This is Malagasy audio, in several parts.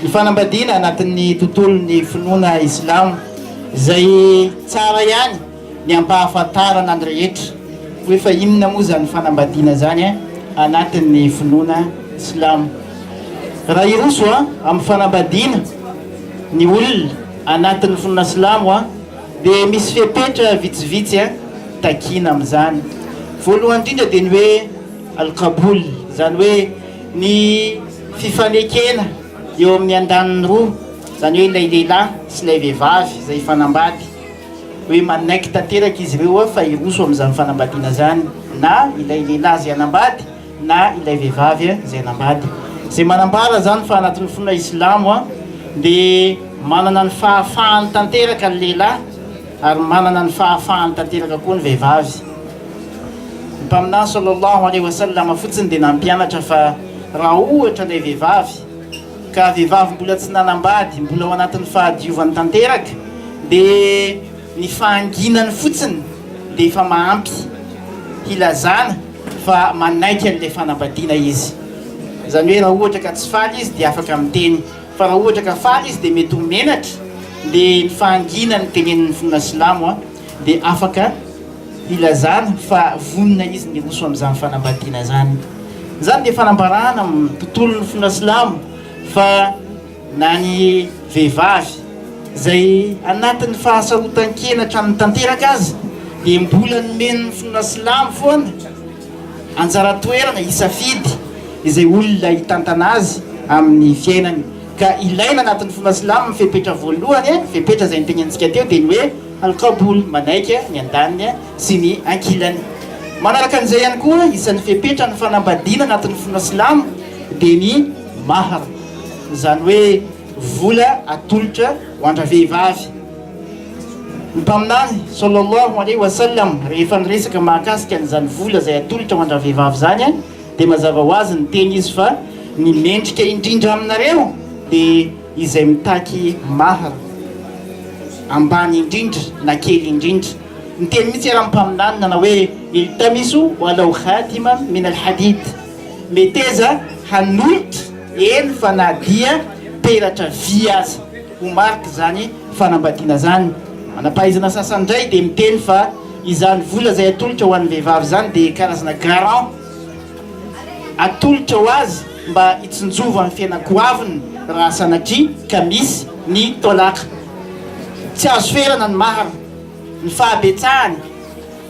ny fanambadiana anatin'ny tontolon'ny finoana islamo zay tsara ihany ny ampahafantarana any rehetra hoe fa inona moa zany fanambadiana zany anatin'ny finoana islamo. raha iroso amin'ny fanambadiana ny olona anatin'ny finoana islamo dia misy fepetra vitsivitsy takina amin'izany. voalohany indrindra dia ny hoe alkabol, zany hoe ny fifanekena eo amin'ny andaniny roa, zany hoe ilay lehilahy sy ilay vehivavy zay fanambady, hoe manaiky tanteraka izy ireo fa iroso amin'izany fanambadiana zany, na ilay lehilahy zay anambady na ilay vehivavy zay anambady. Zay manambara zany fa anatin'ny finoana islamo dia manana ny fahafahany tanteraka ny lehilahy ary manana ny fahafahany tanteraka koa ny vehivavy. Ny mpaminany sallallahu alaihi wasallam fotsiny dia nampianatra fa raha ohatra ilay vehivavy ka vehivavy mbola tsy nanambady, mbola ao anatin'ny fahadiovany tanteraka, dia ny fahanginany fotsiny dia efa mahampy hilazana fa manaiky an'ilay fanambadiana izy. Zany hoe raha ohatra ka tsy faly izy dia afaka miteny, fa raha ohatra ka faly izy dia mety ho menatra, dia ny fahanginany tenenin'ny finoana islamo dia afaka hilazana fa vonina izy ny roso amin'izany fanambadiana zany. Zany dia fanambarana amin'ny tontolon'ny finoana islamo fa na ny vehivavy zay anatin'ny fahasarotan-kena hatramin'ny tanteraka azy dia mbola nomen'ny finoana islamo foana anjara toerana isafidy izay olona hitantana azy amin'ny fiainany. Ka ilaina anatin'ny finoana islamo ny fepetra voalohany, fepetra zay nitenentsika teo dia ny hoe alkabol, manaiky ny andaniny sy ny ankilany. Manaraka an'izay ihany koa isan'ny fepetra ny fanambadiana anatin'ny finoana islamo dia ny mahar, zany hoe vola atolotra ho andra vehivavy. Ny mpaminany sallallahu alaihi wasallam rehefa niresaka mahakasika an'izany vola zay atolotra ho andra vehivavy zany dia mazava ho azy ny teny izy fa ny mendrika indrindra aminareo dia izay mitaky mahar ambany indrindra na kely indrindra. Ny teny mihitsy raha mpaminany na hoe iltamisu walau khatima min alhadid, meteza hanolotra eny fa na dia peratra vy aza ho mariky zany fanambadiana zany. Manampahaizana sasany indray dia miteny fa izany vola zay atolotra ho an'ny vehivavy zany dia karazana garant atolotra ho azy mba hitsinjova amin'ny fiainakoaviny raha sanatria ka misy ny tolaka. Tsy azo ferana ny mahar, ny fahabetsahany,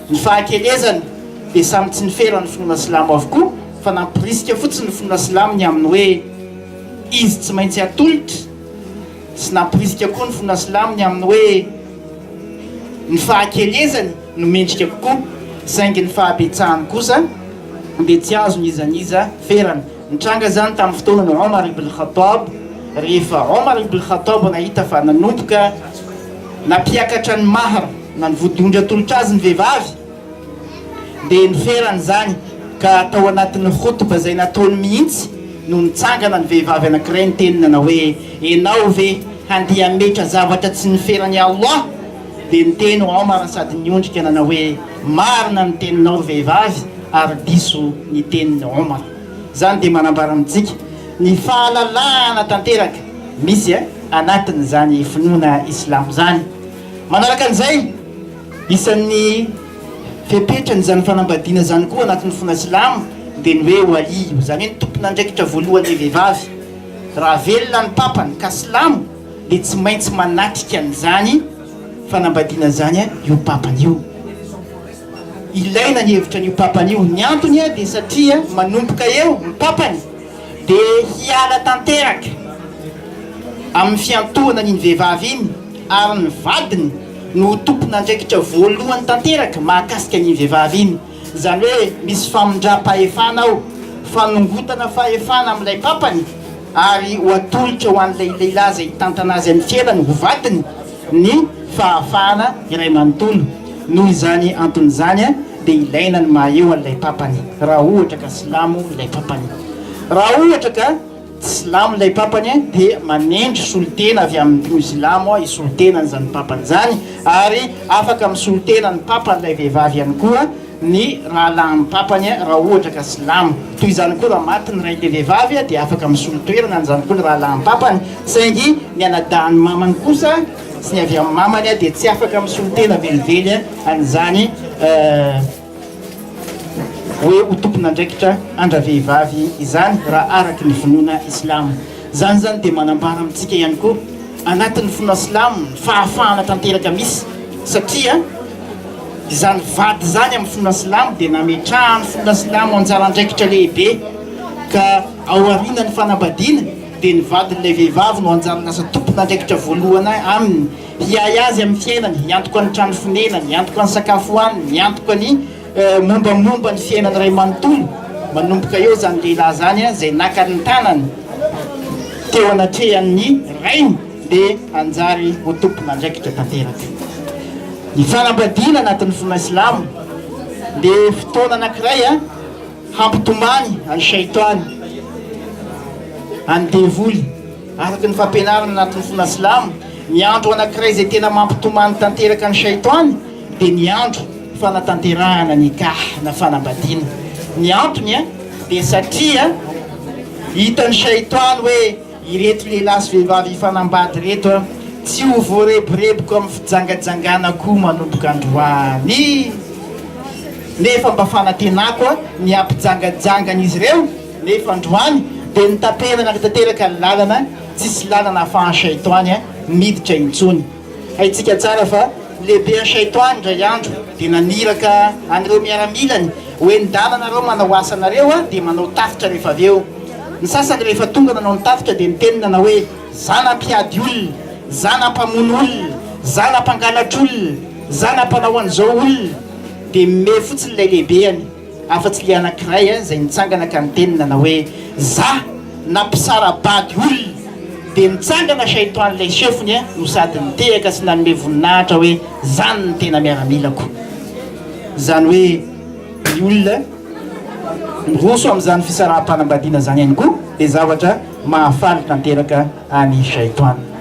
ny fahakelezany dia samy tsy niferan'ny finoana islamo avokoa, fa nampirisika fotsiny ny finoana islamo ny amin'ny hoe izy tsy maintsy atolotra, sy nampirisika koa ny finoana islamo ny amin'ny hoe ny fahakelezany no mendrika kokoa, saingy ny fahabetsahany kosa dia tsy azo nizaniza ferana. Nitranga zany tamin'ny fotoanany Omar ibn Khattab, rehefa Omar ibn Khattab nahita fa nanomboka nampiakatra ny mahar na nivodondra atolotra azy ny vehivavy dia niferany zany, ka tao anatin'ny khotoba zay nataony mihitsy no nitsangana ny vehivavy anankiray ny tenina hoe enao ve handeha metra zavatra tsy niferany Allah, dia niteny Omar sady niondrika nanao hoe marina ny teninao vehivavy ary diso ny teniny Omar. Zany dia manambara amintsika ny fahalalahana tanteraka misy anatin'izany finoana islamo zany. Manaraka an'izay isan'ny fepetrany zany fanambadiana zany koa anatin'ny finoana islamo dia ny hoe waliyo, zany hoe ny tompon'andraikitra voalohany vehivavy. Raha velona ny papany ka silamo dia tsy maintsy manatrika an'izany fanambadiana zany io papany io. Ilaina ny hevitra n'io papany io. Ny antony dia satria manomboka eo ny papany dia hiala tanteraka amin'ny fiantohana n'iny vehivavy iny, ary ny vadiny no tompon'andraikitra voalohany tanteraka mahakasika n'iny vehivavy iny. Zany hoe misy famindram-pahefana ao, fanongotana fahefana amin'ilay papany ary ho atolotra ho an'ilay lehilahy zay hitantana azy amin'ny fiainany ho vadiny ny fahafahana iray manontolo. Noho izany antony zany dia ilaina ny maheo an'ilay papany raha ohatra ka silamo ilay papany. Raha ohatra ka tsy silamo ilay papany dia manendry solotena avy amin'ny musilamo isolotena n'izany papany zany, ary afaka misolotena ny papan'ilay vehivavy ihany koa ny rahalampapany raha ohatra ka silamo toy izany koa raha matiny ray le vehivavy dia afaka misolo toerana n'izany koa ny rahalampapany saingy ny anadahany mamany kosa sy ny avy amin'ny mamany dia tsy afaka misolo tena velively an'izany hoe ho tompon'andraikitra andra-vehivavy izany raha araky ny finoana islamo zany zany dia manambara amintsika ihany koa anatin'ny finoana silamo fahafahana tanteraka misy satria izany vady zany amin'ny finoana silamo dia nametrahany finoana silamo anjara andraikitra lehibe ka ao arinany fanambadiana dia ny vadin'ilay vehivavy no anjara lasa tompon'andraikitra voalohana aminy hiay azy amin'ny fiainany hiantoka ny trano fonenany hiantoka ny sakafo hoaniny hiantoka ny mombamomba ny fiainany ray manontolo manomboka eo zany lehilahy zany zay naka ny tanany teo anatrehan'ny rainy dia anjary ho tompon'andraikitra tanteraka ny fanambadiana anatin'ny finoana silamo dia fotoana anankiray hampitomany any shaitany any devoly araky ny fampianarana anatin'ny finoana silamo ny andro anankiray zay tena mampitomany tanteraka ny shaitany dia ny andro fanatanterahana ny kah na fanambadiana ny antony dia satria hitany shaitany hoe ireto lehilahy sy vehivavy fanambady reto tsy ho voareboreboka amin'ny fijangajangana koa manomboka androany nefa mba fanantenako ny ampijangajangana izy ireo nefa androany dia nitaperana tanteraka ny lalana tsisy lalana ahafahan'ny shaitany miditra intsony haitsika tsara fa lehibe shaitany ndray andro dia naniraka an'ireo miaramilany hoe nidananareo manao asanareo dia manao tafitra rehefa avy eo ny sasany rehefa tonga nanao ny tafitra dia nitenina hoe zanam-piady olona zanam-pamono olona zanam-pangalatr'olona zanam-panao an'izao olona dia me fotsiny ilay lehibeny afa-tsy le anankiray zay nitsangana ka nitenina na hoe za nampisarabady olona dia nitsangana shaitany sefony no sady nitehaka sy nanome voninahitra hoe zany ny tena miaramilako zany hoe ny olona roso amin'izany fisaraha-panambadiana zany ihany koa dia zavatra mahafaly tanteraka any shaitany